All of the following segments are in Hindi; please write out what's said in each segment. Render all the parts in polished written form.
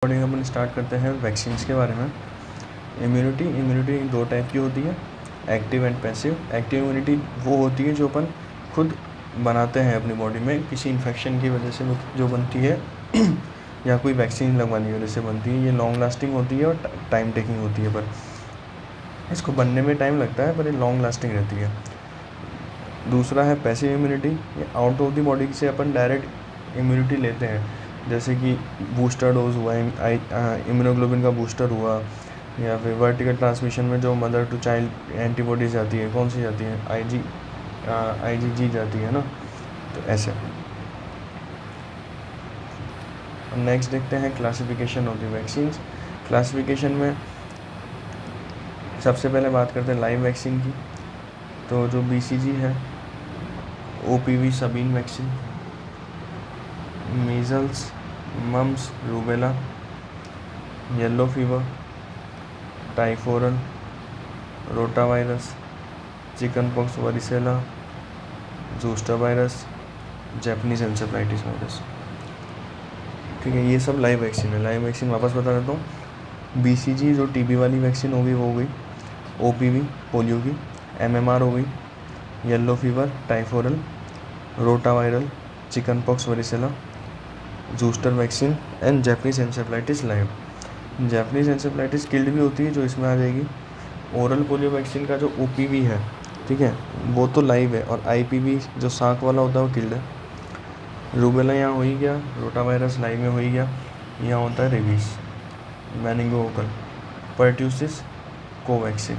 रिकॉर्डिंग अपन स्टार्ट करते हैं वैक्सीन्स के बारे में। इम्यूनिटी दो टाइप की होती है, active and passive. Active immunity वो होती है जो अपन खुद बनाते हैं अपनी बॉडी में किसी इन्फेक्शन की वजह से जो बनती है या कोई वैक्सीन लगवाने की वजह से बनती है। ये लॉन्ग लास्टिंग होती है और टाइम टेकिंग होती है, पर इसको बनने में टाइम लगता है, पर ये लॉन्ग लास्टिंग रहती है। दूसरा है पैसिव इम्यूनिटी। ये आउट ऑफ द बॉडी से अपन डायरेक्ट इम्यूनिटी लेते हैं, जैसे कि बूस्टर डोज हुआ, इम्यूनोग्लोबिन का बूस्टर हुआ, या फिर वर्टिकल ट्रांसमिशन में जो मदर टू चाइल्ड एंटीबॉडीज जाती है, कौन सी जाती है, IgG जाती है ना, तो ऐसे। नेक्स्ट देखते हैं classification of the vaccines. Classification में सबसे पहले बात करते हैं लाइव वैक्सीन की। तो जो BCG है, OPV Sabin vaccine, measles, mumps, rubella, yellow fever, typhoral, rotavirus, chicken pox, varicella, zoster virus, Japanese encephalitis virus. ठीक है, ये सब लाइव वैक्सीन है। लाइव वैक्सीन वापस बता देता हूँ। BCG जो TB वाली वैक्सीन होगी वो हो गई, OPV पोलियो की, MMR हो गई, yellow fever, typhoral, rotaviral, chicken pox, varicella, zoster vaccine and Japanese encephalitis live. Japanese encephalitis killed भी होती है, जो इसमें आ जाएगी। ओरल पोलियो वैक्सीन का जो OPV है, ठीक है, वो तो लाइव है, और IPV जो सांक वाला होता है वो किल्ड है। रूबेला यहाँ हो ही गया, रोटावायरस लाइव में हो ही गया। यहाँ होता है रेबीज, मेनिंगोकोकल, पर्ट्यूसिस, कोवैक्सीन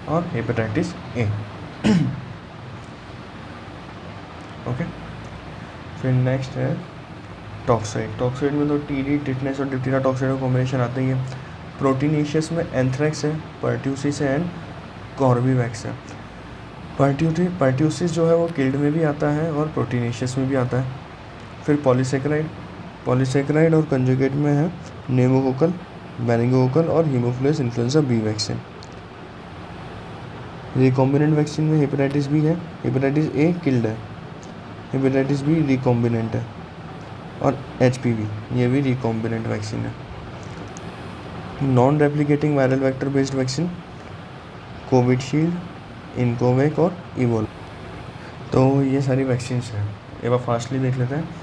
और हेपेटाइटिस A। ओके, फिर नेक्स्ट है टॉक्साइड। टॉक्साइड में तो TD, टिटनेस और डिप्थीरिया टॉक्साइड का कॉम्बिनेशन आता ही है। प्रोटीनेशियस में एंथ्रेक्स है, पर्ट्यूसिस है एंड कॉर्बीवैक्स है। पर्ट्यूसिस जो है वो किल्ड में भी आता है और प्रोटीनेशियस में भी आता है। फिर पॉलीसेकेराइड और कंजुगेट में है नेमोकोकल, मेनिंगोकोकल और Haemophilus influenza B vaccine. Recombinant vaccine में हेपेटाइटिस B है, हेपेटाइटिस A किल्ड है, हेपेटाइटिस B रिकॉम्बिनेंट है, और HPV ये भी रिकॉम्बिनेंट वैक्सीन है। Non replicating viral vector based vaccine, Covishield, Incovacc और इवोल। तो ये सारी वैक्सीन्स हैं, एक बार फास्टली देख लेते हैं।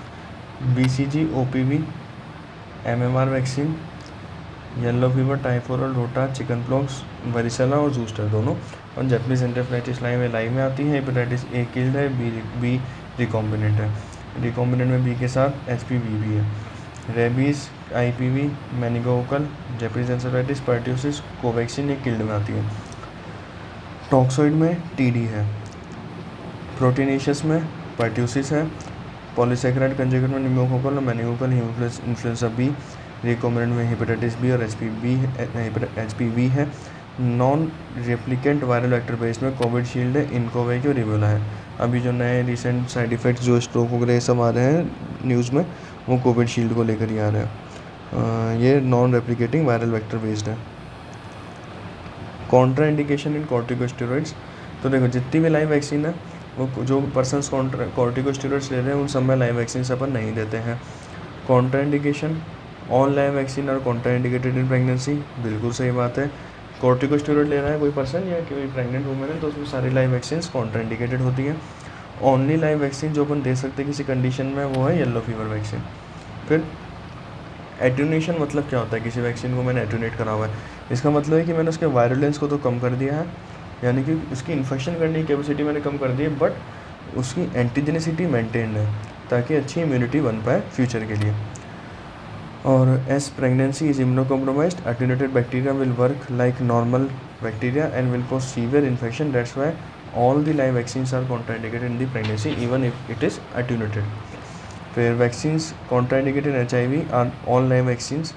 BCG, OPV, MMR vaccine, yellow fever, typhoral, rota, chicken pox, वरिसेला और जूस्टर दोनों, और जैपनीज एन्सेफेलाइटिस लाइव में आती है। हेपेटाइटिस A किल्ड है, B रिकॉम्बिनेंट है। रिकॉम्बिनेंट में B के साथ HPV भी है। Rabies, IPV, meningococcal, Japanese encephalitis, pertussis, Covaxin ये किल्ड में आती है। टॉक्सोइड में TD है, प्रोटीनेशियस में पर्ट्यूसिस है, पॉलीसेकेराइड कंजुगेट में निमोकोकल और meningococcal, Haemophilus influenza B, recombinant में हेपेटाइटिस B और HPV है। Non replicant viral vector base में कोविशील्ड है, इनकोवैक और इबोला है। अभी जो नए रिसेंट साइड इफ़ेक्ट्स जो स्ट्रोक वगैरह सब आ रहे हैं न्यूज़ में, वो कोविशील्ड को लेकर ही आ रहे हैं। ये non replicating viral vector based है। कॉन्ट्रा इंडिकेशन इन कॉर्टिकोस्टेरॉइड्स। तो देखो, जितनी भी लाइव वैक्सीन है वो जो पर्सनस कॉर्टिकोस्टेरॉइड्स ले रहे हैं उन सब में लाइव वैक्सीन अपन नहीं देते हैं। Contra indication, all live vaccine और कॉन्ट्रा इंडिकेटेड इन प्रेगनेंसी, बिल्कुल सही बात है। कॉर्टिकोस्टेरॉइड ले रहा है कोई पर्सन या कोई प्रेग्नेंट वुमेन है, तो उसमें सारी लाइव वैक्सीन कॉन्ट्रा इंडिकेटेड होती हैं। ओनली लाइव वैक्सीन जो अपन दे सकते हैं किसी कंडीशन में वो है येलो फीवर वैक्सीन। फिर एट्यूनेशन मतलब क्या होता है, किसी वैक्सीन को मैंने एट्यूनेट करा हुआ है, इसका मतलब है कि मैंने उसके वायरुलेंस को तो कम कर दिया है, यानी कि उसकी इन्फेक्शन करने की कैपेसिटी मैंने कम कर दी है, बट उसकी एंटीजेनिसिटी मेंटेन्ड है ताकि अच्छी इम्यूनिटी बन पाए फ्यूचर के लिए। और as pregnancy is immunocompromised, attenuated bacteria will work like normal bacteria and will cause severe infection, that's why all the live vaccines are contraindicated in the pregnancy even if it is attenuated. फिर vaccines contraindicated HIV are all live vaccines.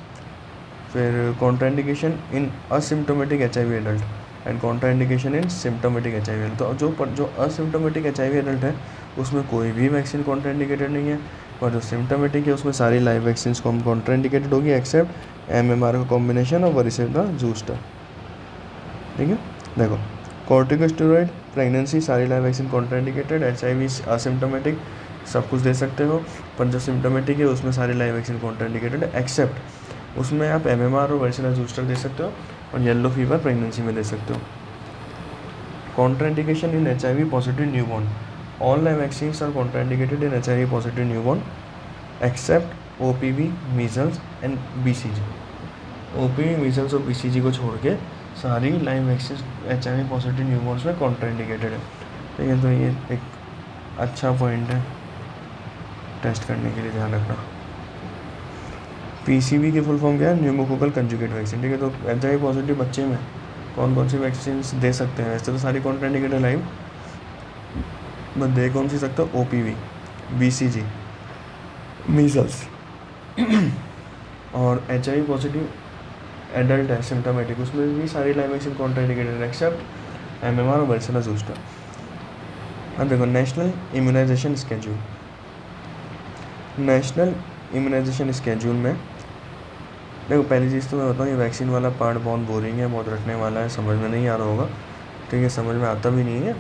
फिर contraindication in asymptomatic HIV adult and contraindication in symptomatic HIV adult. तो जो असिम्टोमेटिक HIV एडल्ट है उसमें कोई भी वैक्सीन कॉन्ट्राइंडिकेटेड नहीं है, और जो सिम्टोमेटिक है उसमें सारी लाइव वैक्सीन कॉन्ट्राइंडिकेटेड होगी एक्सेप्ट MMR का कॉम्बिनेशन और वरिसेला जूस्टर। ठीक है, देखो, कॉर्टिकोस्टेरॉइड प्रेगनेंसी सारी live vaccine contraindicated, HIV asymptomatic सब कुछ दे सकते हो, पर जो सिम्टोमेटिक है उसमें सारी लाइव वैक्सीन कॉन्ट्राइंडिकेटेड एक्सेप्ट उसमें आप MMR और वार्सिला जूस्टर दे सकते हो, और येलो फीवर प्रेगनेंसी में दे सकते हो। Contraindication in HIV positive newborn, all live vaccines are contraindicated in HIV positive newborn except OPV, measles and BCG। OPV, measles और BCG को छोड़ के सारी live vaccine HIV positive newborns में कॉन्ट्राइंडिकेटेड है। ठीक है, तो ये एक अच्छा पॉइंट है टेस्ट करने के लिए, ध्यान रखना। PCV की फुल फॉर्म क्या है? Pneumococcal conjugate vaccine. ठीक है, तो HIV पॉजिटिव बच्चे में कौन कौन सी वैक्सीन दे सकते हैं? वैसे तो सारी कॉन्ट्राइंडिकेटेड लाइव, बट दे कौन सी सकते हो? OPV, BCG, मीजल्स और HIV पॉजिटिव एडल्ट है सिम्टोमेटिक, उसमें भी सारी live vaccine contraindicated except MMR और वार्सिला जूस्टर। अब देखो national immunisation schedule. National immunisation schedule में देखो, पहली चीज़ तो मैं बताऊँ, ये वैक्सीन वाला पार्ट बहुत बोरिंग है, बहुत रटने वाला है, समझ में नहीं आ रहा होगा। ठीक है, समझ में आता भी नहीं है,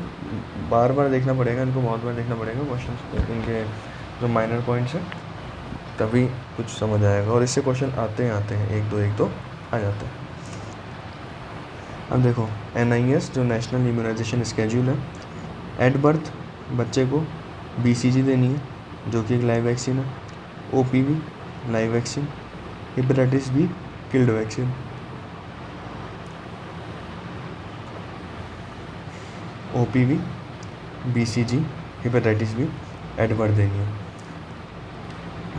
बार बार देखना पड़ेगा इनको, बहुत बार देखना पड़ेगा क्वेश्चन इनके जो माइनर पॉइंट्स हैं, तभी कुछ समझ आएगा। और इससे क्वेश्चन आते हैं एक दो आ जाते हैं। अब देखो NIS जो नेशनल इम्यूनाइजेशन स्केड्यूल है, एट बर्थ बच्चे को BCG देनी है जो कि एक लाइव वैक्सीन है, OPV live vaccine, hepatitis B killed vaccine. OPV, BCG, hepatitis B at birth देनी है।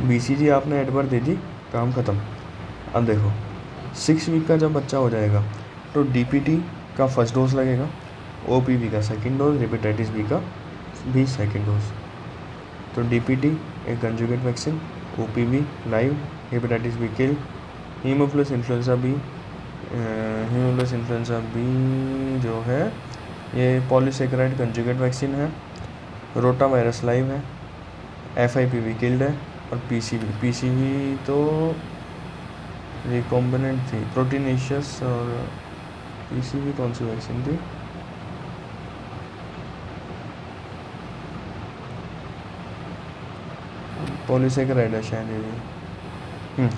BCG आपने एट बर्थ दे दी, काम ख़त्म। अब देखो 6 वीक का जब बच्चा हो जाएगा तो DPT का फर्स्ट डोज लगेगा, OPV का सेकंड डोज, हेपेटाइटिस B का भी सेकंड डोज। तो DPT एक conjugate vaccine, OPV live, hepatitis B kill, haemophilus influenza B, haemophilus influenza B जो है ये पॉलीसेकेराइड कंजुगेट वैक्सीन है, रोटा वायरस लाइव है, FIPV किल्ड है, और PCV तो रिकॉम्बिनेंट थी, प्रोटीनेशियस। और PCV कौन सी वैक्सीन थी? पॉलीसेकेराइड है शायद ये।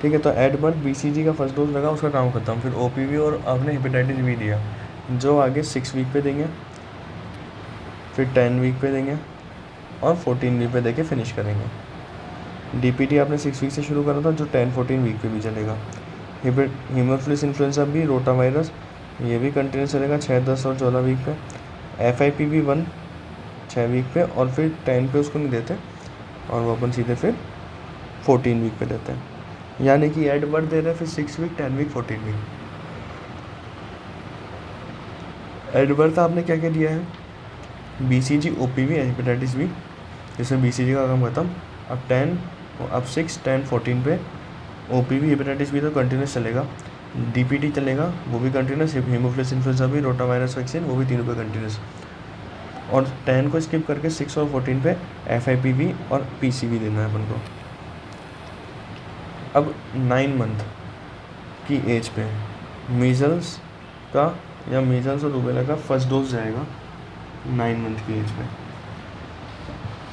ठीक है, तो एट बर्थ BCG का फर्स्ट डोज लगा, उसका काम खत्म। फिर OPV और आपने हेपेटाइटिस B दिया, जो आगे 6 वीक पे देंगे, फिर 10 वीक पे देंगे, और 14 वीक पे देके फिनिश करेंगे। DPT आपने 6 वीक से शुरू करा था, जो 10-14 वीक पे भी चलेगा। Haemophilus influenza B, rota virus, ये भी कंटिन्यू चलेगा 6, 10 और 14 वीक पे। FIPV 1 6 वीक पे, और फिर 10 पे उसको नहीं देते, और वो अपन सीधे फिर 14 वीक पे देते हैं। यानी कि एट बर्थ दे रहे हैं, फिर 6 week, 10 week, 14 week. At birth आपने क्या क्या दिया है? BCG, OPV, हेपेटाइटिस B, जिसमें BCG का काम खत्म। अब 6, 10, 14 पे OPV, हेपेटाइटिस B तो कंटिन्यूस चलेगा, DPT चलेगा, वो भी continuous, Haemophilus influenza B, rota virus vaccine, वो भी तीनों पे कंटिन्यूस। और 10 को स्किप करके 6 और 14 पे FIPV और PCV देना है अपन को। अब 9 मंथ की एज पे मीजल्स का या मीजल्स और रूबेला का फर्स्ट डोज जाएगा 9 मंथ की एज पे।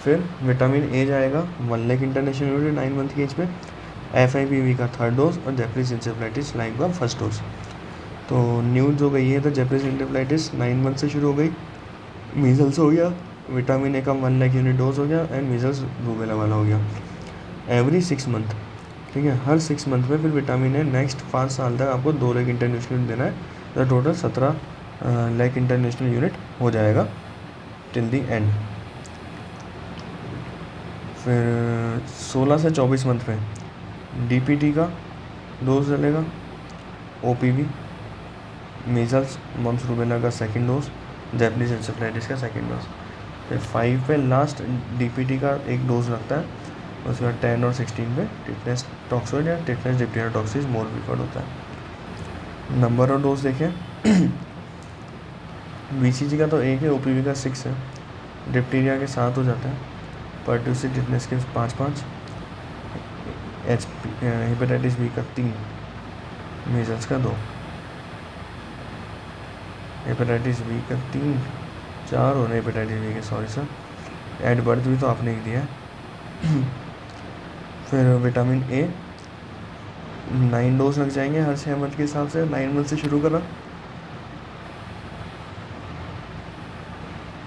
फिर विटामिन A जाएगा 1 लाख इंटरनेशनल यूनिट 9 मंथ की एज पे, FIPV का थर्ड डोज, और जेपनीज इंसेफ्लाइटिस लाइव का फर्स्ट डोज। तो न्यूज़ हो गई है, तो जेपनीज इंसेफ्लाइटिस 9 मंथ से शुरू हो गई, मीजल्स हो गया, विटामिन A का 1 लाख यूनिट डोज हो गया, एंड मीजल्स रूबेला वाला हो गया एवरी 6 मंथ। ठीक है, हर 6 मंथ में फिर विटामिन A नेक्स्ट 5 साल तक आपको 2 लाख इंटरनेशनल यूनिट देना है, तो टोटल 17 लाख इंटरनेशनल यूनिट हो जाएगा टिल दी एंड। फिर 16 से 24 मंथ में DPT का डोज डलेगा, OPV, मीजल्स, मम्स, रूबेला का सेकंड डोज, जैपनीज एन्सेफेलाइटिस का सेकंड डोज। फिर 5 पे लास्ट DPT का एक डोज लगता है, उसके बाद 10 और 16 पे टिटनेस टॉक्सोइड या tetanus diphtheria toxins more preferred होता है। नंबर और डोज देखें, BCG का तो 1 है, OPV का 6 है, डिप्थीरिया के 7 हो जाता है, पर्ट्यूसिस टिटनेस के 5, हेपेटाइटिस B का 3, मीजल्स का 2, हेपेटाइटिस B का 3, 4 और हेपेटाइटिस B के, सॉरी सर, एट बर्थ भी तो आपने ही दिया है। फिर विटामिन ए 9 डोज लग जाएंगे हर 6 मंथ के हिसाब से, 9 मंथ से शुरू करा,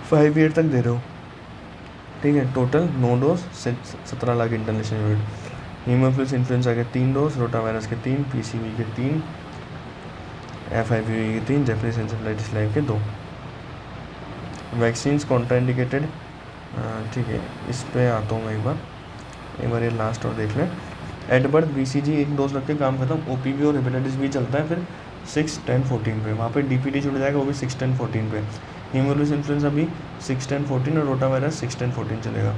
5 ईयर तक दे रहे हो, ठीक है। Total 9 dose, 17 lakh international unit. Haemophilus influenza के 3 डोज, रोटा वायरस के 3, पीसीवी के 3, FIV के 3, जैपनीज एन्सेफेलाइटिस लाइव के 2। वैक्सीन्स कॉन्ट्राइंडिकेटेड, ठीक है, इस पे आता हूँ मैं एक बार ये लास्ट और देख लें। एट बर्थ BCG 1 डोज लग के काम खत्म। OPV और हेपेटाइटिस बी चलता है फिर 6, 10, 14 पे, वहाँ पे DPT जुड़ जाएगा, वो भी 6, 10, 14 पे। हीमोफिलस इन्फ्लुएंजा भी 6, 10, 14 और रोटा वायरस 6, 10, 14 चलेगा।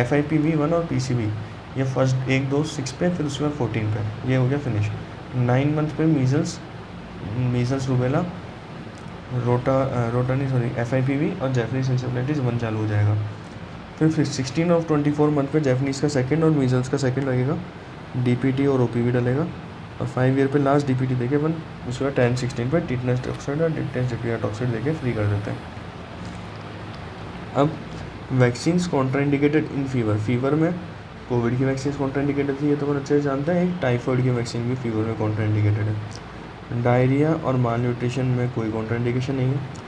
FIPV1 और PCV ये फर्स्ट 1 डोज 6 पे, फिर उसके बाद 14 पे, ये हो गया फिनिश। 9 मंथ पे मीजल्स रूबेला, FIPV और जैपनीज एन्सेफेलाइटिस 1 चालू हो जाएगा। फिर 16 और 24 मंथ पे जैपनीज़ का सेकंड और मीजल्स का सेकंड लगेगा, DPT और OPV डलेगा, और 5 ईयर पे लास्ट DPT देके अपन उसके बाद 10, 16 पे टिटनेस टॉक्साइड और टिटनेस डिप्थिरिया टॉक्साइड देके फ्री कर देते हैं। अब वैक्सीन्स कॉन्ट्राइंडिकेटेड इन फीवर में कोविड की वैक्सीन कॉन्ट्राइंडिकेटेड थी, ये तो अपन अच्छे से जानते हैं। एक टाइफाइड की वैक्सीन भी फीवर में कॉन्ट्राइंडिकेटेड है। डायरिया और माल न्यूट्रिशन में कोई कॉन्ट्राइंडिकेशन नहीं है।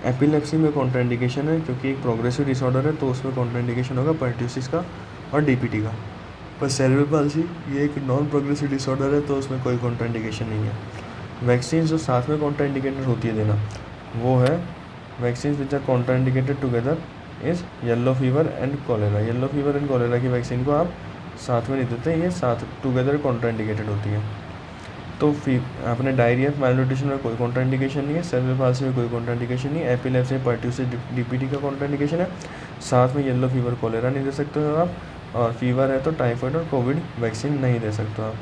एपिलेप्सी में कॉन्ट्राइंडिकेशन है क्योंकि एक प्रोग्रेसिव डिसऑर्डर है, तो उसमें कॉन्ट्राइंडिकेशन होगा परट्यूसिस का और DPT का। पर सेरेब्रल पाल्सी ये एक नॉन प्रोग्रेसिव डिसऑर्डर है, तो उसमें कोई कॉन्ट्राइंडिकेशन नहीं है। वैक्सीन जो साथ में कॉन्ट्राइंडिकेटेड होती है देना, वो है vaccine which are contraindicated together is yellow fever and cholera. Yellow fever and cholera की वैक्सीन को आप साथ में नहीं देते, ये साथ टुगेदर कॉन्ट्राइंडिकेटेड होती है। तो अपने डायरिया मालन्यूट्रिशन में कोई कॉन्ट्राइंडिकेशन नहीं है, सेरेब्रल पाल्सी में कोई कॉन्ट्राइंडिकेशन नहीं है, एपिलेप्सी परट्यूसिस DPT का कॉन्ट्राइंडिकेशन है, साथ में येलो फीवर कॉलेरा नहीं दे सकते हो आप, और फीवर है तो टाइफाइड और कोविड वैक्सीन नहीं दे सकते हो आप,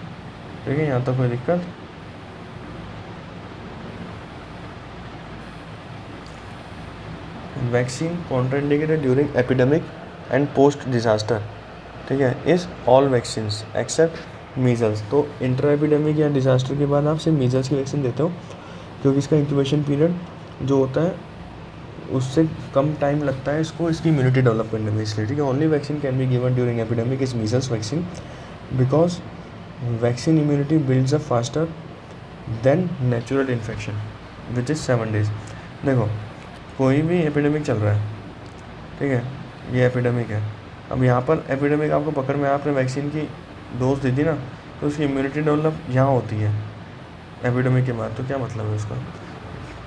ठीक है। यहाँ तक कोई दिक्कत? Vaccine contraindicated during epidemic and post disaster, ठीक है, is all vaccines except measles. तो इंटर एपिडेमिक या डिजास्टर के बाद आप सिर्फ मीजल्स की वैक्सीन देते हो, क्योंकि इसका इंक्यूबेशन पीरियड जो होता है उससे कम टाइम लगता है इसको इसकी इम्यूनिटी डेवलप करने में, इसलिए, ठीक है। Only vaccine can be given during epidemic is measles vaccine, because vaccine immunity builds up faster than natural infection which is 7 days. देखो, कोई भी एपिडेमिक चल रहा है, ठीक है, ये एपिडेमिक है, अब यहाँ पर एपिडेमिक आपको पकड़ में, आपने वैक्सीन की डोज दे दी ना, तो उसकी इम्यूनिटी डेवलप यहाँ होती है एपिडेमिक के बाद, तो क्या मतलब है उसका।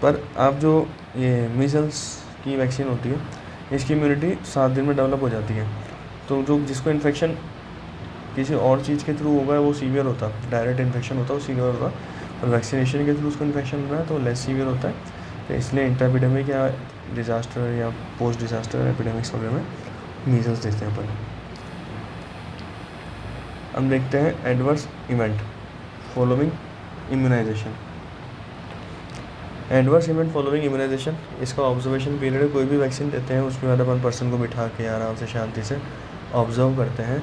पर आप जो ये मीजल्स की वैक्सीन होती है, इसकी इम्यूनिटी 7 दिन में डेवलप हो जाती है, तो जो जिसको इन्फेक्शन किसी और चीज़ के थ्रू होगा वो सीवियर होता, डायरेक्ट इन्फेक्शन होता है वो सीवियर होगा, और वैक्सीनेशन के थ्रू उसको इन्फेक्शन हो रहा है तो लेस सीवियर होता है। तो इसलिए इंटर एपिडेमिक या डिजास्टर या पोस्ट डिजास्टर एपिडेमिक्स वगैरह में मीजल्स देते हैं अपन। हम देखते हैं adverse event following immunisation. Adverse event following immunisation, इसका ऑब्जर्वेशन पीरियड है, कोई भी वैक्सीन देते हैं उसके बाद अपन पर्सन को बिठा के आराम से शांति से ऑब्जर्व करते हैं,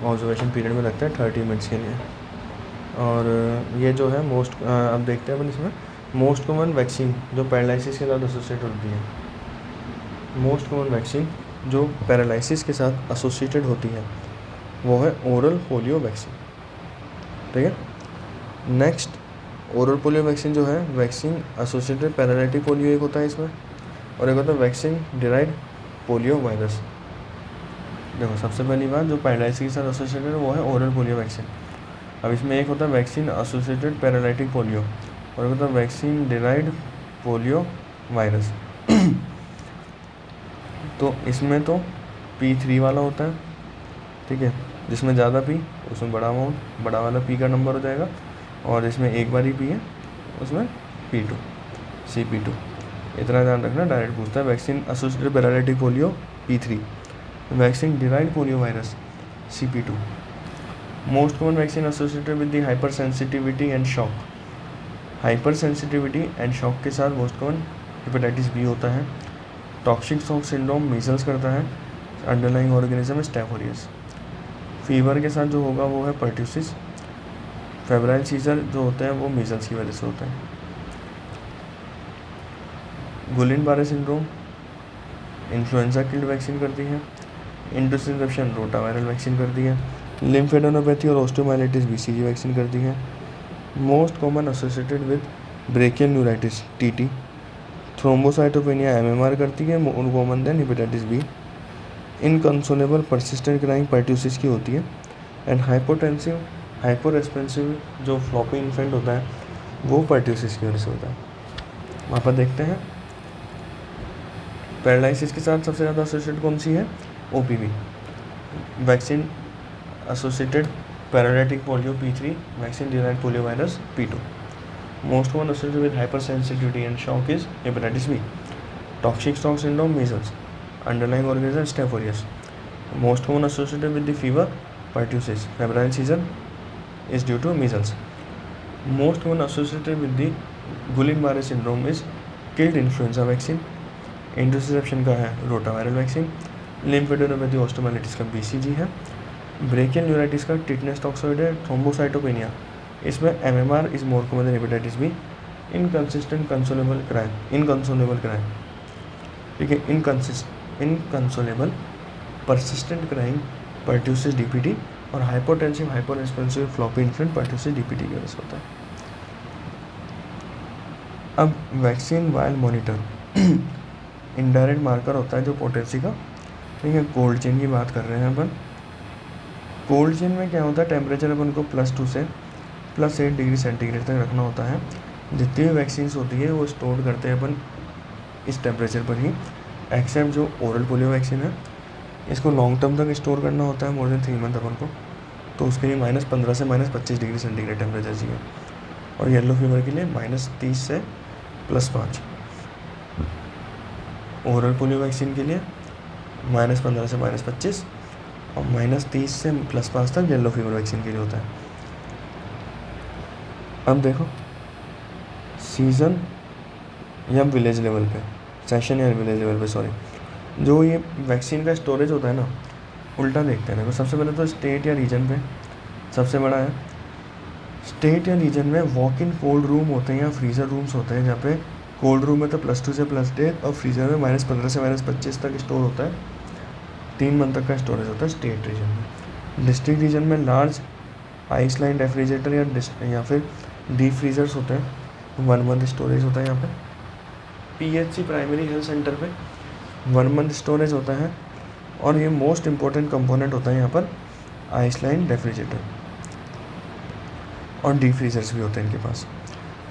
ऑब्जर्वेशन पीरियड में लगता है 30 मिनट्स के लिए। और ये जो है मोस्ट, अब देखते हैं अपन इसमें मोस्ट कॉमन वैक्सीन जो पैरालिसिस के साथ एसोसिएटेड होती है, मोस्ट कॉमन वैक्सीन जो पैरालिसिस के साथ एसोसिएटेड होती है वो है ओरल पोलियो वैक्सीन, ठीक है। नेक्स्ट, ओरल पोलियो वैक्सीन जो है, वैक्सीन एसोसिएटेड पैरालाइटिक पोलियो एक होता है इसमें, और एक होता है वैक्सीन डिराइव्ड पोलियो वायरस। देखो, सबसे पहली बात जो पैरालाइसिस के साथ एसोसिएटेड है वो है ओरल पोलियो वैक्सीन। अब इसमें एक होता है वैक्सीन एसोसिएटेड पैरालाइटिक पोलियो और एक होता है वैक्सीन डिराइव्ड पोलियो वायरस। तो इसमें तो P3 वाला होता है, ठीक है, जिसमें ज़्यादा P उसमें बड़ा अमाउंट, बड़ा वाला P का नंबर हो जाएगा, और इसमें एक बार ही P है उसमें P2 CP2, इतना ध्यान रखना। डायरेक्ट पूछता है vaccine associated paralytic polio P3, vaccine derived polio virus CP2। Most common vaccine associated with the hyper sensitivity and shock, hyper sensitivity and shock के साथ मोस्ट कॉमन हेपेटाइटिस बी होता है। टॉक्सिक शॉक सिंड्रोम मीजल्स करता है, underlying organism staph aureus. Fever के साथ जो होगा वो है परट्यूसिस। फेब्राइल सीजर जो होता है वो मीजल्स की वजह से होता है। गुलिन बारे सिंड्रोम इन्फ्लुएंजा किल्ड वैक्सीन करती है। इंडोसिन रोटा वायरल वैक्सीन करती है। लिम्फेडेनोपैथी और ऑस्टियोमाइलिटिस बीसीजी वैक्सीन करती है। Most common associated with brachial neuritis TT. Thrombocytopenia MMR करती है, more common than hepatitis B. Inconsolable persistent crying pertussis की होती है। एंड हाइपोटेंसिव हाइपोरेस्पॉन्सिव जो फ्लॉपी इन्फेंट होता है वो परट्यूसिस की वजह से होता है। वहाँ पर देखते हैं पैरालिसिस के साथ सबसे ज़्यादा एसोसिएटेड कौन सी है, OPV vaccine associated paralytic polio P3 vaccine design polio virus P2। Most common associated with hyper sensitivity and shock is hepatitis B. Toxic shock syndrome measles. Underlying organism staph aureus. Most common associated with the fever pertussis। Febrile seizure is due to measles. Most common associated with the Guillain-Barré syndrome is killed influenza vaccine. Interception का है रोटावायरल वैक्सीन। लिम्फेडेनोपैथी ऑस्टियोमाइलिटिस का बीसीजी है। ब्रेकियल न्यूराइटिस का टिटनेस टॉक्सोइड है। थ्रोम्बोसाइटोपेनिया इसमें MMR is more common than hepatitis B. Inconsolable crime ठीक है, inconsolable persistent crime pertussis DPT और hypotensive hyporesponsive floppy infant pertussis DPT की वजह से होता है। अब vaccine vial monitor indirect marker होता है जो पोटेंसी का, ठीक है। कोल्ड चेन की बात कर रहे हैं अपन। कोल्ड चेन में क्या होता है, टेम्परेचर अपन को +2 से +8 डिग्री सेंटीग्रेड तक रखना होता है। जितनी भी वैक्सीन होती है वो स्टोर करते हैं अपन इस टेम्परेचर पर ही, एक्सेप्ट जो ओरल पोलियो वैक्सीन है इसको लॉन्ग टर्म तक स्टोर करना होता है, मोर देन 3 मंथ अपन को, तो उसके लिए -15 से -25 डिग्री सेंटीग्रेड टेम्परेचर चाहिए। और येलो फीवर के लिए -30 से +5। ओरल पोलियो वैक्सीन के लिए -15 से -25 और -30 से +5 तक येलो फीवर वैक्सीन के लिए होता है। अब देखो सीज़न या विलेज लेवल पे, सेशन या विलेज लेवल पे सॉरी, जो ये वैक्सीन का स्टोरेज होता है ना, उल्टा देखते हैं। देखो सबसे पहले तो स्टेट या रीजन पे सबसे बड़ा है। स्टेट या रीजन में वॉक इन कोल्ड रूम होते हैं या फ्रीज़र रूम्स होते हैं, जहाँ पे कोल्ड रूम में तो +2 से +8 और फ्रीज़र में -15 से -25 तक स्टोर होता है। 3 मंथ तक का स्टोरेज होता है स्टेट रीजन में। डिस्ट्रिक्ट रीजन में लार्ज आइस लाइन रेफ्रिजरेटर या फिर डीप फ्रीजर्स होते हैं, 1 मंथ स्टोरेज होता है यहाँ पे। PHC प्राइमरी हेल्थ सेंटर पे 1 मंथ स्टोरेज होता है। और ये मोस्ट इम्पॉर्टेंट कंपोनेंट होता है यहाँ पर आइस लाइन रेफ्रिजरेटर और डीप फ्रीजर्स भी होते हैं इनके पास।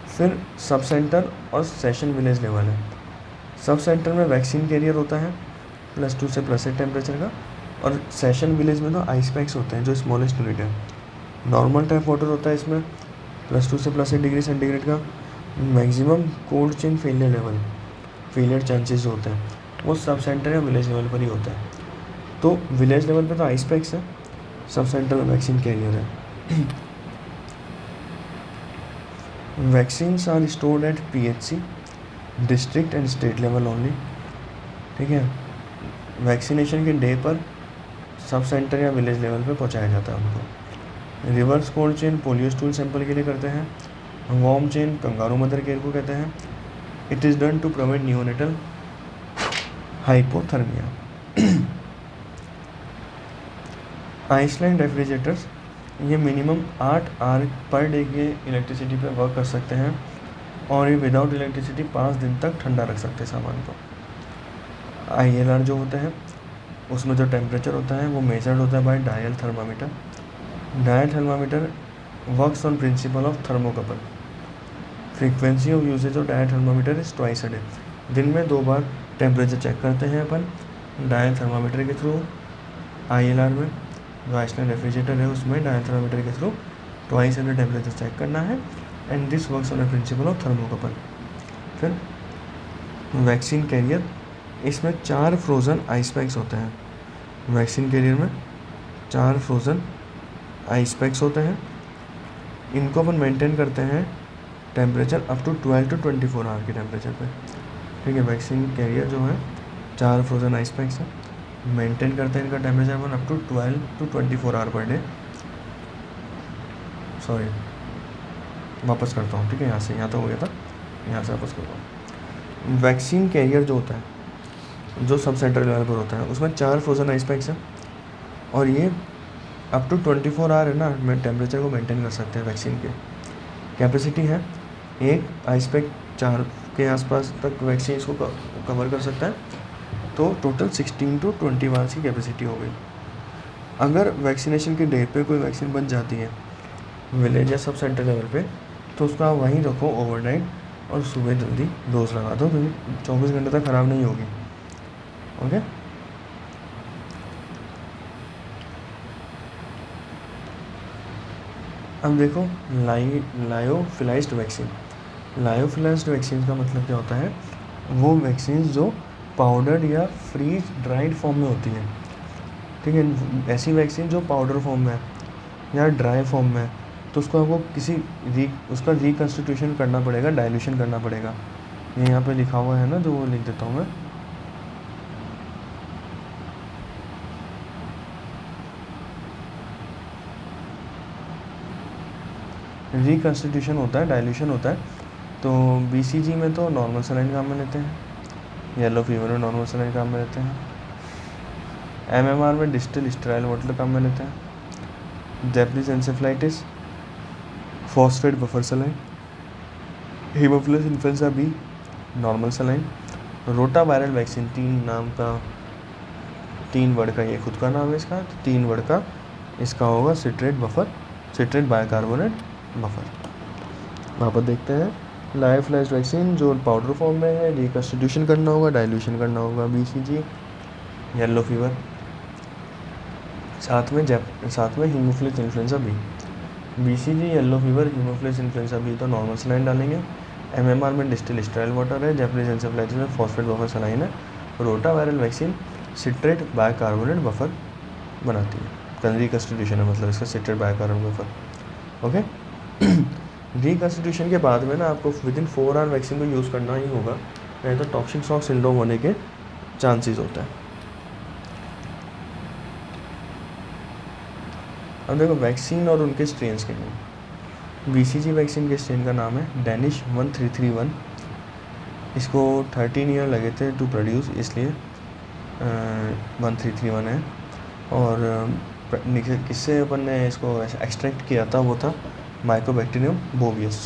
फिर सब सेंटर और सेशन विलेज लेवल है। सब सेंटर में वैक्सीन कैरियर होता है +2 से +8 टेम्परेचर का, और सेशन विलेज में तो आइस पैक्स होते हैं जो स्मॉलेस्ट यूनिट है। नॉर्मल टाइप वाटर होता है इसमें +2 से +8 डिग्री सेंटीग्रेड का। Maximum cold chain failure chances होते हैं वो सब सेंटर या विलेज लेवल पर ही होता है। तो विलेज लेवल पे तो आइस पैक्स है, सब सेंटर में वैक्सीन कैरियर है। Vaccines are stored at PHC district and state level only, ठीक है। वैक्सीनेशन के डे पर सब सेंटर या विलेज लेवल पे पहुंचाया जाता है उनको। Reverse cold chain polio stool sample के लिए करते हैं। Warm chain kangaroo mother care को कहते हैं। It is done to prevent neonatal hypothermia. Ice lined refrigerators ये मिनिमम 8 आवर पर डे के इलेक्ट्रिसिटी पे वर्क कर सकते हैं और ये विदाउट इलेक्ट्रिसिटी 5 दिन तक ठंडा रख सकते हैं सामान को। ILR जो होता है उसमें जो टेम्परेचर होता है वो मेजर्ड होता है by dial thermometer. Dial thermometer works on principle of thermocouple. Frequency of usages of dial thermometer is twice a day. दिन में 2 बार टेम्परेचर चेक करते हैं अपन डायल थर्मामीटर के थ्रू। ILR में जो आइसलैंड रेफ्रिजरेटर है उसमें डायल थर्मामीटर के through twice a day temperature check करना है and this works on the principle of thermocouple. फिर वैक्सीन कैरियर, इसमें 4 फ्रोज़न आइस पैक्स होते हैं। वैक्सीन कैरियर में 4 फ्रोज़न आइस पैक्स होते हैं। इनको अपन मेंटेन करते हैं temperature up to 12 to 24 hour के टेम्परेचर पे, ठीक है। वैक्सीन कैरियर जो है 4 फ्रोज़न आइस पैक्स हैं, मेंटेन करते हैं इनका टेम्परेचर अपन up to 12 to 24 hour per day. Sorry वापस करता हूँ, ठीक है। यहाँ से यहाँ तो हो गया था, यहाँ से वापस करता हूँ। वैक्सीन कैरियर जो होता है जो सब सेंटर लेवल पर होता है उसमें 4 फ्रोज़न आइस पैक्स हैं और ये अप टू 24 आवर है ना, मैं टेम्परेचर को मेंटेन कर सकते हैं। वैक्सीन की कैपेसिटी है एक आइस पैक 4 के आसपास तक वैक्सीन को कवर कर सकता है, तो टोटल 16 to 20 आवर्स की कैपेसिटी हो गई। अगर वैक्सीनेशन के डे पे कोई वैक्सीन बच जाती है विलेज या सब सेंटर लेवल पे, तो उसको आप वहीं रखो ओवरनाइट और सुबह जल्दी डोज लगा दो, क्योंकि 24 घंटे तक ख़राब नहीं होगी। ओके, अब देखो लायोफिलाइज्ड वैक्सीन। लायोफिलाइज्ड वैक्सीन का मतलब क्या होता है, वो वैक्सीन जो पाउडर या फ्रीज ड्राइड फॉर्म में होती है। ठीक है, ऐसी वैक्सीन जो पाउडर फॉर्म में है या ड्राई फॉर्म में है, तो उसको आपको उसका रिकन्स्टिट्यूशन करना पड़ेगा, डाइल्यूशन करना पड़ेगा। ये यहाँ पे लिखा हुआ है ना, जो वो लिख देता हूँ मैं। रिकन्स्टिट्यूशन होता है, डाइल्यूशन होता है। तो BCG में तो नॉर्मल सलाइन काम में लेते हैं, येलो फीवर में नॉर्मल सलाइन काम में लेते हैं, MMR में डिस्टिल स्टेराइल वाटर काम में लेते हैं, Japanese encephalitis phosphate buffer saline, Haemophilus influenza B normal saline, रोटा वायरल वैक्सीन 3 वर्ड का ये खुद का नाम है इसका, 3 वर्ड का इसका होगा सिट्रेट बाइकार्बोनेट बफर। वापस देखते हैं, लायोफिलाइज्ड वैक्सीन जो पाउडर फॉर्म में है, रिकन्स्टिट्यूशन करना होगा, डाइल्यूशन करना होगा। BCG येलो फीवर, साथ में haemophilus influenza B. BCG yellow fever haemophilus influenza B तो नॉर्मल सलाइन डालेंगे। MMR में डिस्टिल स्टेराइल वाटर है, जैपनीज एन्सेफेलाइटिस में फॉस्फेट बफर सलाइन है। Rota viral vaccine citrate bicarbonate buffer बनाती है, रिकन्स्टिट्यूशन है मतलब इसका, citrate bicarbonate buffer. Okay, reconstitution के बाद में ना आपको विदिन 4 आवर वैक्सीन को यूज़ करना ही होगा, नहीं तो टॉक्सिक शॉक सिंड्रोम होने के चांसेस होता है। अब देखो वैक्सीन और उनके स्ट्रेन्स के नाम। BCG वैक्सीन के स्ट्रेन का नाम है डेनिश 1331। इसको 13 ईयर लगे थे टू प्रोड्यूस, इसलिए 1331 है। और किससे अपन ने इसको एक्सट्रैक्ट किया था, वो था माइकोबैक्टीरियम बोवियस।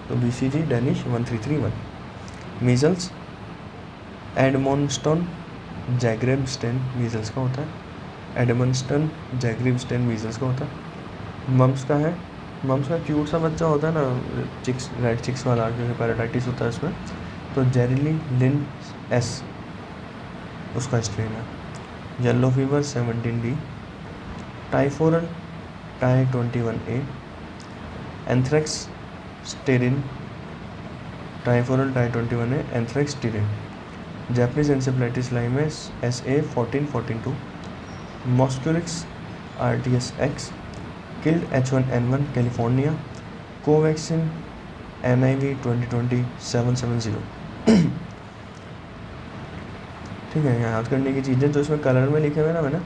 तो BCG Danish 1331। Measles Edmonston Zagreb strain measles का होता है, एडमोन्स्टन जैग्रेब स्टेन मीजल्स का होता है। मम्स का है, मम्स का क्यूट सा बच्चा होता है ना, चिक्स, रेड चिक्स वाला, क्योंकि पैराटाइटिस होता है उसमें, तो जेरिली लिन एस उसका स्ट्रेन है। Yellow fever 17D, typhoral Ty 21A, anthrax Sterne typhoral Ty 21A, anthrax Sterne. Japanese encephalitis live SA 1442, Mosquirix RTS-X, killed H1N1 California, Covaxin NIV 2020-770। ठीक है, याद करने की चीज़ें जो इसमें कलर में लिखे हुए ना मैंने,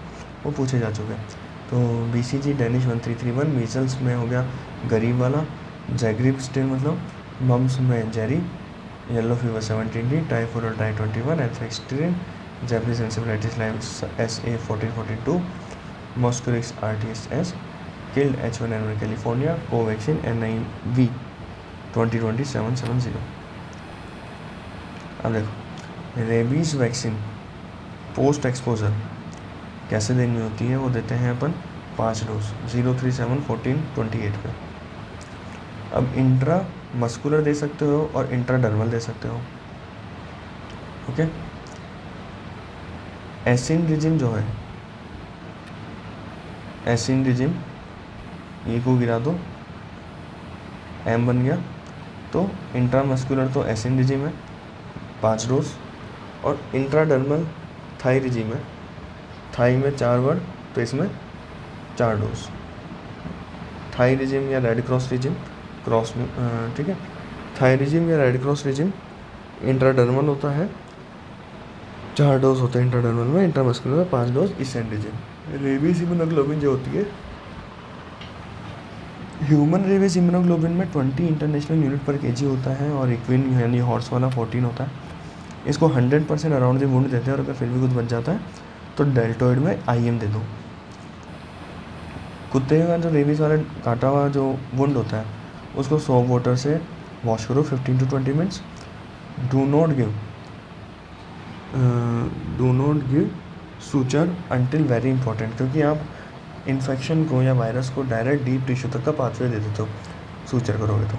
वो पूछे जा चुके हैं। तो BCG डेनिश 1331, मीजल्स में हो गया गरीब वाला, जैग्रीब स्टेन मतलब, मम्स में Jeryl, yellow fever 17D, typhoral Ty 21, anthrax Sterne, Japanese encephalitis live SA 1442, Mosquirix RTS-S, killed H1N1 California, Covaxin NIV 2020-770। अब देखो रेबीज़ वैक्सीन पोस्ट एक्सपोजर कैसे देनी होती है, वो देते हैं अपन 5 डोज 037-14-28 पे। अब इंट्रा मस्कुलर दे सकते हो और इंट्राडर्मल दे सकते हो। ओके, एसिन रिजिम जो है, एसिन रिजिम ये को गिरा दो, M बन गया, तो इंट्रामस्कुलर तो एसिन रिजिम है 5 डोज, और इंट्राडर्मल थाई रिजिम है, थाई में 4 वर्ड तो इसमें 4 डोज। थाई रिजिम या रेड क्रॉस रिजिम क्रॉस में, ठीक है, थाई रिजिम या रेड क्रॉस रिजिम इंट्राडर्मल होता है, 4 डोज होते हैं इंट्राडर्मल में, इंट्रामस्कुलर में 5 डोज इसेन रिजिम। रेबीज इम्यूनोग्लोबिन जो होती है, ह्यूमन रेबीज इम्यूनोग्लोबिन में 20 इंटरनेशनल यूनिट पर केजी होता है, और इक्विन यानी हॉर्स वाला 14 होता है। इसको 100% अराउंड द वुंड देते हैं, और अगर फिर भी कुछ बच जाता है तो डेल्टोइड में IM दे दो। कुत्ते का जो रेबीज़ वाला काटा हुआ जो वुंड होता है उसको सोप वाटर से वॉश करो 15 to 20 minutes. Do not give suture until very important, क्योंकि आप इन्फेक्शन को या वायरस को डायरेक्ट डीप टिश्यू तक का पाथवे दे देते हो सूचर करोगे तो।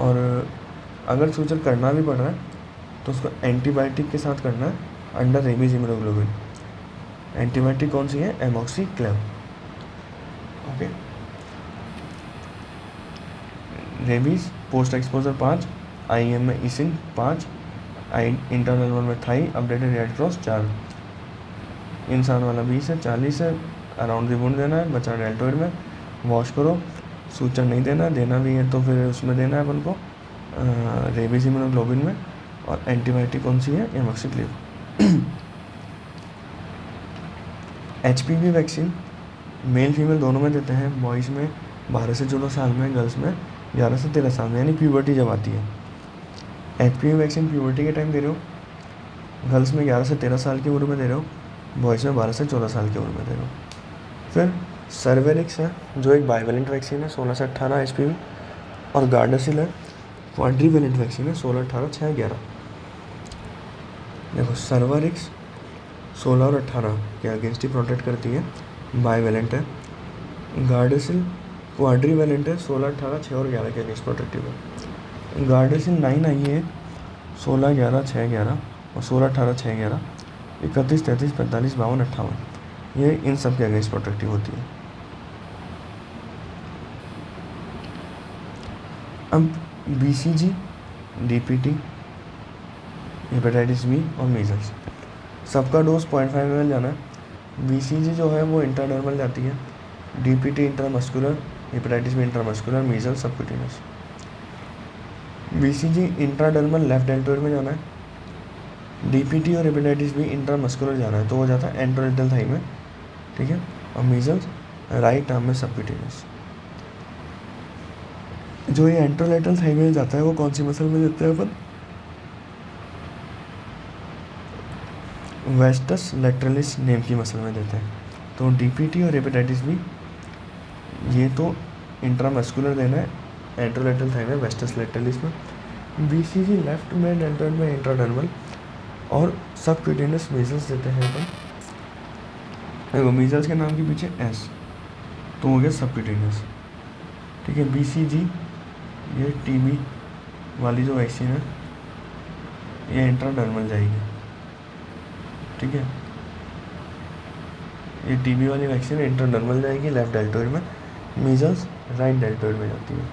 और अगर सूचर करना भी पड़ रहा है तो उसको एंटीबायोटिक के साथ करना है अंडर रेबीज इम्यूनोग्लोबिन। एंटीबायोटिक कौन सी है? Amoxiclav. Okay. Rabies post exposure 5, IM में इसिन 5, इंटरनल में थाई, अपडेटेड रेड क्रॉस 4, इंसान वाला 20 है, 40 है, अराउंड दी वुंड देना है, बचा डेल्टोइड में, वॉश करो। सूचर नहीं देना, देना भी है तो फिर उसमें देना है अपन को रेबीज इम्यूनोग्लोबिन में। और एंटीबायोटिक कौन सी है? एमॉक्सिक्लिव। HPV वैक्सीन मेल फीमेल दोनों में देते हैं। बॉयज़ में 12 से 14 साल में, गर्ल्स में 11 से 13 साल में, यानी प्यूबर्टी जब आती है। HPV वैक्सीन प्यूबर्टी के टाइम दे रहे हो, गर्ल्स में 11 से 13 साल की उम्र में दे रहे हो, बॉयज़ में 12 से 14 साल की उम्र में दे रहे हो। फिर सर्वेरिक्स है जो एक बाइवेलेंट वैक्सीन है 16 से 18 HPV, और गार्डासिल है क्वाड्रीवेलेंट वैक्सीन है 16, 18, 6, 11। देखो सर्वेरिक्स 16 और 18 के अगेंस्ट ही प्रोटेक्ट करती है, बाइवेलेंट है। गार्डासिल क्वाड्रीवेलेंट है 16, 18, 6 और 11 के अगेंस्ट प्रोटेक्टिव है। गार्डासिल 9 आई है 16, 11, 6, 11 और 16, 18, 6, 11, 31, 33, 45, 52, 58, ये इन सब के अगेंस्ट प्रोटेक्टिव होती है। अब BCG, DPT, हेपेटाइटिस बी और मीजल्स, सबका डोज 0.5 ml जाना है। BCG जो है वो इंट्राडर्मल जाती है, DPT intramuscular, hepatitis B intramuscular, measles subcutaneous. BCG intradermal left deltoid में जाना है, DPT और हेपेटाइटिस बी इंट्रामस्कुलर जाना है तो वो जाता है एंट्रोलेटरल थाई में, ठीक है। और मीजल्स राइट आर्म में सबक्यूटेनियस। जो ये एंट्रोलेटरल थाई में जाता है वो कौन सी मसल में देते हैं अपन? वेस्टस लेटरलिस नेम की मसल में देते हैं। तो DPT और हेपेटाइटिस बी ये तो इंट्रामस्कुलर देना है एंट्रोलेटरल थाई में, वेस्टस लेटरलिस में। BCG लेफ्ट में डेल्टोइड में इंट्राडर्मल, और सबक्यूटेनियस मीजल्स देते हैं अपन। देखो मीजल्स के नाम के पीछे S तो हो गया सबक्यूटेनियस, ठीक है। BCG ये TB वाली जो वैक्सीन है ये इंट्राडर्मल जाएगी, ठीक है। ये TB वाली वैक्सीन इंट्राडर्मल जाएगी लेफ्ट डेल्टोइड में, मीजल्स राइट डेल्टोइड में जाती है,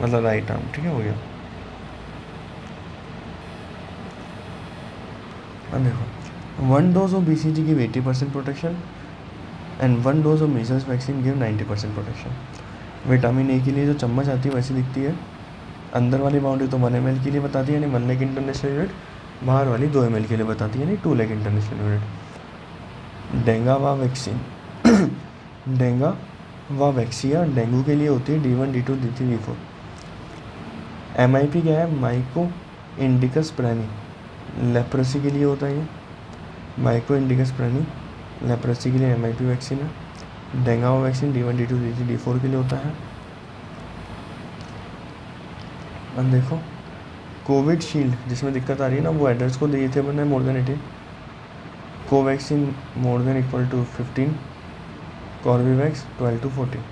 मतलब राइट आर्म, ठीक है, हो गया। अब देखो 1 dose of BCG give 80% protection and 1 dose of measles vaccine give 90% protection. Vitamin A के लिए जो चम्मच आती है वैसी दिखती है, अंदर वाली बाउंड्री तो 1 ml के लिए बताती है यानी 1 लाख इंटरनेशनल यूनिट, बाहर वाली 2 ml के लिए बताती है यानी 2 लाख इंटरनेशनल यूनिट। डेंगावा वैक्सीन डेंगावा वैक्सिया डेंगू के लिए होती है D1, D2, D3, D4। MIP क्या है? माइको इंडिकस प्राणी, लेप्रेसी के लिए होता है ये, माइको इंडिकस प्राणी लेप्रेसी के लिए MIP वैक्सीन है। डेंगावा vaccine D1, D2, D3, D4 के लिए होता है। अब देखो कोविड शील्ड जिसमें दिक्कत आ रही है ना, वो एडल्ट को दिए थे मैंने more than 18, Covaxin more than equal to 15, Corbevax 12 to 14।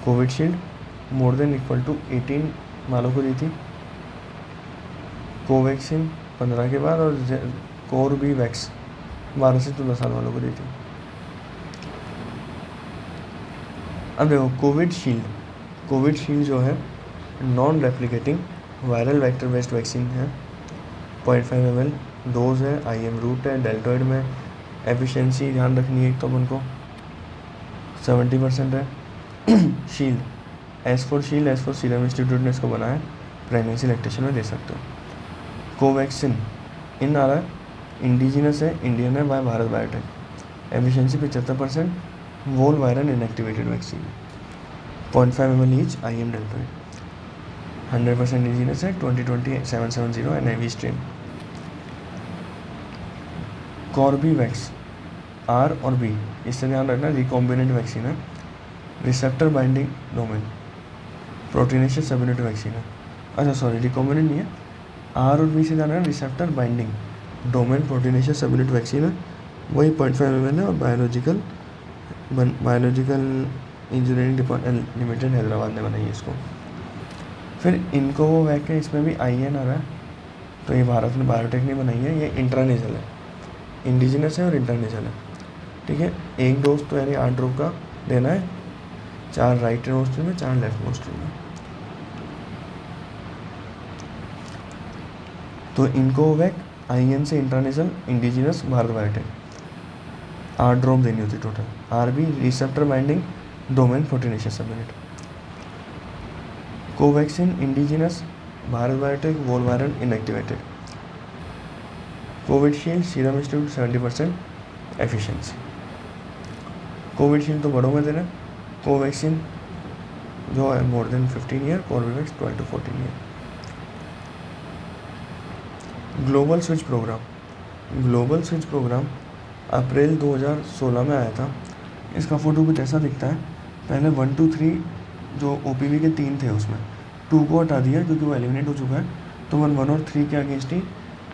Covishield more than equal to 18 वालों को दी थी, कोवैक्सीन 15 के बाद, और कोर्बेवैक्स 12 से 14 साल वालों को दी थी। अब देखो कोविड शील्ड जो है non replicating viral vector based vaccine है, 0.5 ml डोज है, IM रूट है, डेल्टोइड में। एफिशिएंसी ध्यान रखनी है एक तो अपन को 70% है। Shield as for Serum Institute ने इसको बनाया, प्रेगनेंसी लैक्टेशन में दे सकते हो। कोवैक्सीन इन आ रहा है, इंडिजिनस है, इंडियन है, by Bharat Biotech. Efficiency 75%, whole viral inactivated vaccine, 0.5 ml each, IM deltoid, 100% indigenous है, 2020-770 NIV स्ट्रेन। कॉर्बीवैक्स आर और बी, इससे ध्यान रखना रिकॉम्बिनेंट वैक्सीन है, receptor binding domain proteinaceous subunit vaccine है। अच्छा सॉरी रिकॉम्बिनेंट नहीं है, आर और बी से ध्यान रखना receptor binding domain proteinaceous subunit vaccine है, वही 0.5 ml है और बायोलॉजिकल इंजीनियरिंग लिमिटेड हैदराबाद ने बनाई है इसको। फिर इनकोवैक है, इसमें भी IN आ रहा है, तो ये भारत में बायोटेक ने बनाई है, ये इंट्रानेजल है, इंडिजिनस है और इंट्रानेजल है, ठीक है। एक डोज तो यानी 8 ड्रॉप का देना है, 4 राइट नोस्ट्रिल में 4 लेफ्ट नोस्ट्रिल में। तो इनकोवैक IN से intranasal indigenous Bharat Biotech 8 drop देनी होती total. RB receptor binding domain proteinaceous subunit. Covaxin indigenous Bharat Biotech whole virion inactivated. Covishield serum institute 70% efficiency. Covishield तो बड़ों में देना, कोवैक्सीन जो है more than 15 year, Corbevax 12 to 14 year. Global switch program April 2016 में आया था। इसका फ़ोटो कुछ ऐसा दिखता है, पहले 1 2 3 जो OPV के 3 थे उसमें 2 को हटा दिया क्योंकि वो एलिमिनेट हो चुका है, तो 1 और 3 के अगेंस्ट ही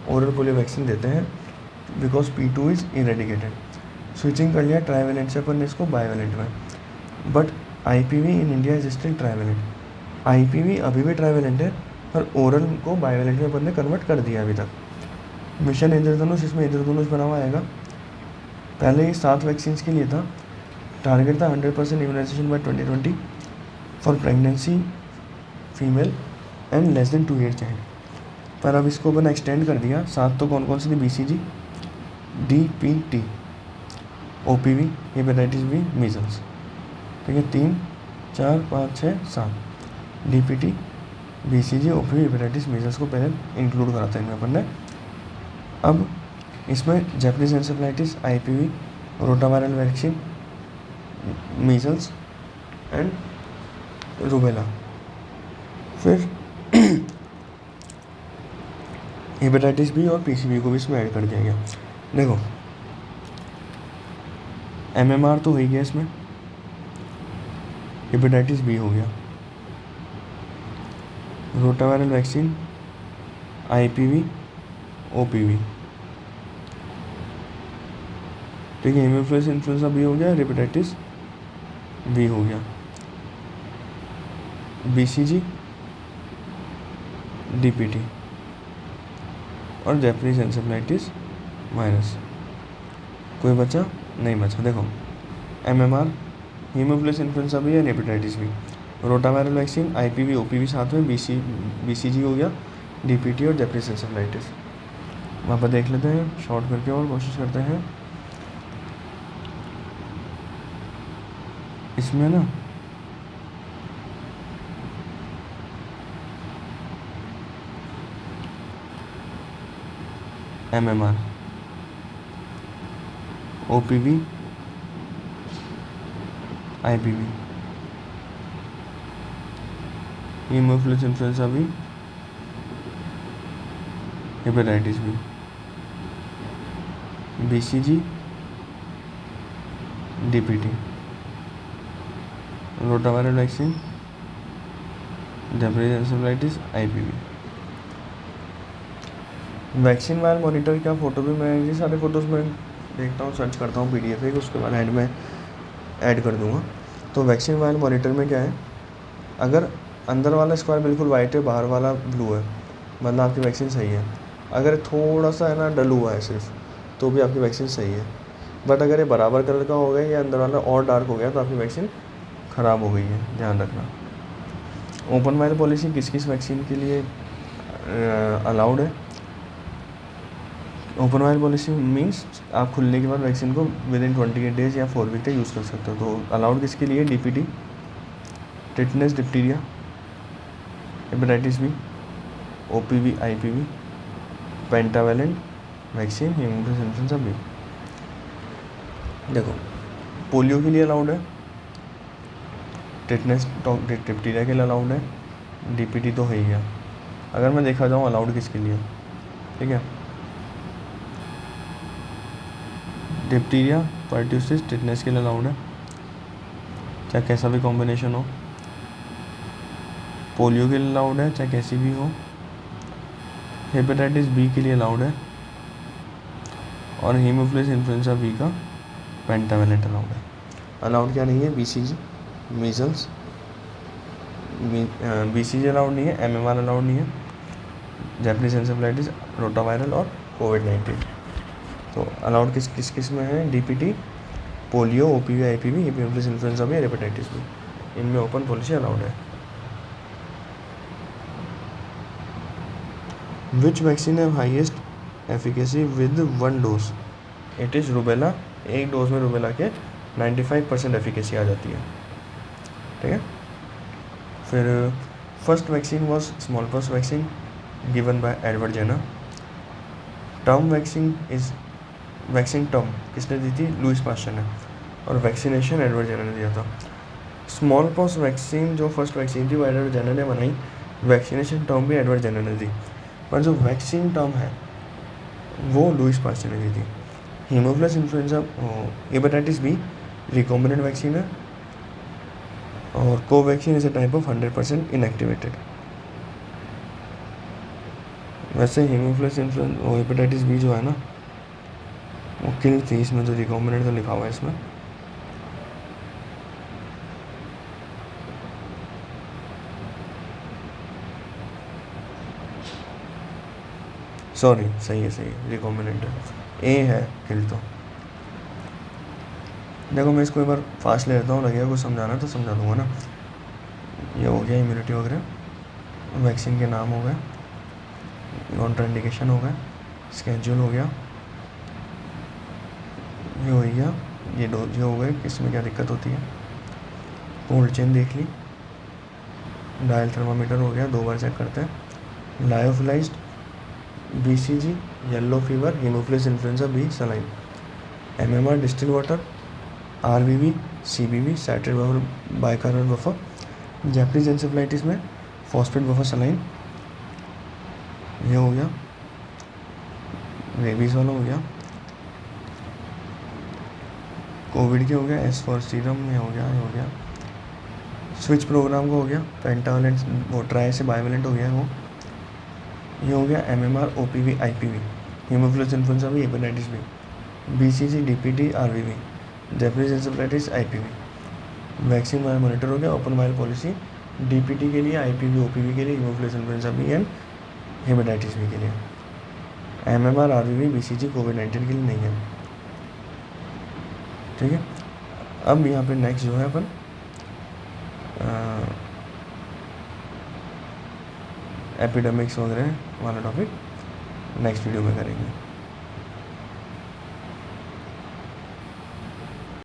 ओरल पोलियो वैक्सीन देते हैं because P2 is eradicated. Switching कर लिया ट्राइवेलेंट से अपन ने इसको बाइवेलेंट में, but IPV in India is still trivalent. IPV अभी भी ट्राइवेलेंट है पर ओरल को बाइवेलेंट में अपन ने कन्वर्ट कर दिया अभी तक। मिशन इंद्रधनुष, इसमें इंद्रधनुष बना हुआ आएगा। पहले ही 7 वैक्सीन के लिए था, टारगेट था 100% immunisation by 2020 for pregnancy female and less than 2 year child, पर अब इसको अपन एक्सटेंड कर दिया। 7 तो कौन कौन सी थी? BCG, DPT, OPV, hepatitis B, measles, ठीक है। 3 4 5 6 7 DPT, BCG, OPV, hepatitis, measles को पहले इंक्लूड करा था इनमें अपन ने। अब इसमें Japanese encephalitis, IPV, rotaviral vaccine, measles and rubella. फिर हेपेटाइटिस B और PCV को भी इसमें ऐड कर दिया गया। देखो MMR तो हो ही गया, इसमें हेपेटाइटिस B हो गया, रोटावायरल वैक्सीन, IPV, OPV, ठीक है। हेमोफिलस इन्फ्लुएंजा B हो गया, हेपेटाइटिस B हो गया, BCG, DPT और जैपनीज एन्सेफेलाइटिस वायरस। कोई बचा? नहीं बचा। देखो MMR, हीमोफिलस इन्फ्लुएंजा B या hepatitis B, rotaviral vaccine, IPV, OPV साथ में, BCG हो गया, DPT और जैपनीज एन्सेफेलाइटिस। वहाँ पर देख लेते हैं शॉर्ट करके और कोशिश करते हैं। इसमें ना MMR, OPV, IPV, haemophilus influenza B, hepatitis B, BCG, DPT, rotaviral vaccine, Japanese encephalitis, IPV। Vaccine vial monitor का फ़ोटो भी मैं ये सारे फ़ोटोज़ में देखता हूँ, सर्च करता हूँ PDF है, उसके बाद एंड में ऐड कर दूँगा। तो वैक्सीन वायल मॉनिटर में क्या है, अगर अंदर वाला स्क्वायर बिल्कुल वाइट है, बाहर वाला ब्लू है, मतलब आपकी वैक्सीन सही है। अगर थोड़ा सा है ना डल हुआ है सिर्फ, तो भी आपकी वैक्सीन सही है। बट अगर ये बराबर कलर का हो गया या अंदर वाला और डार्क हो गया तो आपकी वैक्सीन ख़राब हो गई है, ध्यान रखना। ओपन वायल पॉलिसी किस किस वैक्सीन के लिए अलाउड है? ओपन वायल पॉलिसी मीन्स आप खुलने के बाद वैक्सीन को विदिन 28 डेज या 4 वीक तक यूज़ कर सकते हो। तो अलाउड किसके लिए? DPT, tetanus, diphtheria, hepatitis B, OPV, IPV, pentavalent vaccine, Haemophilus influenza B। देखो पोलियो के लिए अलाउड है, टिटनेस डिप्टीरिया के लिए अलाउड है, DPT तो है ही है। अगर मैं देखा जाऊँ अलाउड किसके लिए, ठीक है, डिप्टीरिया पर्ट्यूसिस टिटनेस के लिए अलाउड है, चाहे कैसा भी कॉम्बिनेशन हो। पोलियो के लिए अलाउड है, चाहे कैसी भी हो। हेपेटाइटिस बी के लिए अलाउड है, और हीमोफिलस इन्फ्लुएंजा बी का पेंटावेलेंट अलाउड है। अलाउड क्या नहीं है? BCG, मीजल्स, BCG अलाउड नहीं है, MMR अलाउड नहीं है, जैपनीज एन्सेफेलाइटिस, रोटावायरल और कोविड-19। तो अलाउड किस किस में है? DPT, polio, OPV, IPV, haemophilus influenza B, hepatitis B, इनमें ओपन पॉलिसी अलाउड है। Which vaccine have highest efficacy with 1 dose? It is rubella. एक डोज में रूबेला के 95% एफिकेसी आ जाती है, ठीक है। फिर first vaccine was smallpox vaccine given by Edward Jenner. Term vaccine term किसने दी थी? लुईस पास्चर ने, और वैक्सीनेशन एडवर्ड जेनर ने दिया था। स्मॉल पॉक्स वैक्सीन जो फर्स्ट वैक्सीन थी वो एडवर्ड जेनर ने बनाई, वैक्सीनेशन टर्म भी एडवर्ड जेनर ने दी, पर जो वैक्सीन टर्म है वो लुईस पास्चर ने दी थी। Haemophilus influenza hepatitis B recombinant vaccine है, और Covaxin is a type of 100% inactivated. वैसे हीमोफिलस इन्फ्लुएंजा हेपेटाइटिस बी जो है ना वो किल थी, इसमें जो रिकॉम्बिनेंट तो लिखा हुआ है इसमें। सॉरी, सही है, रिकॉम्बिनेंट है, ए है किल तो। देखो मैं इसको एक बार फास्ट ले लेता हूँ, लगेगा कुछ समझाना तो समझा दूंगा ना। ये हो गया इम्यूनिटी वगैरह, वैक्सीन के नाम हो गए, कॉन्ट्राइंडिकेशन हो गए, स्केड्यूल हो गया, ये हो गया, ये डोज हो गए, किसमें क्या दिक्कत होती है, कोल्ड चेन देख ली, डायल थर्मामीटर हो गया, 2 बार चेक करते हैं, lyophilised, BCG, yellow fever, haemophilus influenza B, saline, MMR distilled water, RBV, CBV, सैटेड buffer, bicarbonate buffer, Japanese encephalitis में फॉस्फेट बफर सलाइन, ये हो गया, रेबीज वाला हो गया, कोविड के हो गया, एस फॉर सीरम, ये हो गया, स्विच प्रोग्राम का हो गया, पेंटावेलेंट वो ट्राई से बाइवेलेंट हो गया वो, ये हो गया MMR, OPV, IPV, haemophilus influenza B, hepatitis B, BCG, DPT, RBV, Japanese encephalitis, IPV, vaccine vial monitor हो गया, ओपन वायर पॉलिसी DPT के लिए, IPV, OPV के लिए, haemophilus influenza B and hepatitis B के लिए। MMR, RBV, BCG कोविड-19 के लिए नहीं है, ठीक है। अब यहाँ पे नेक्स्ट जो है अपन एपिडेमिक्स वगैरह वाला टॉपिक नेक्स्ट वीडियो में करेंगे।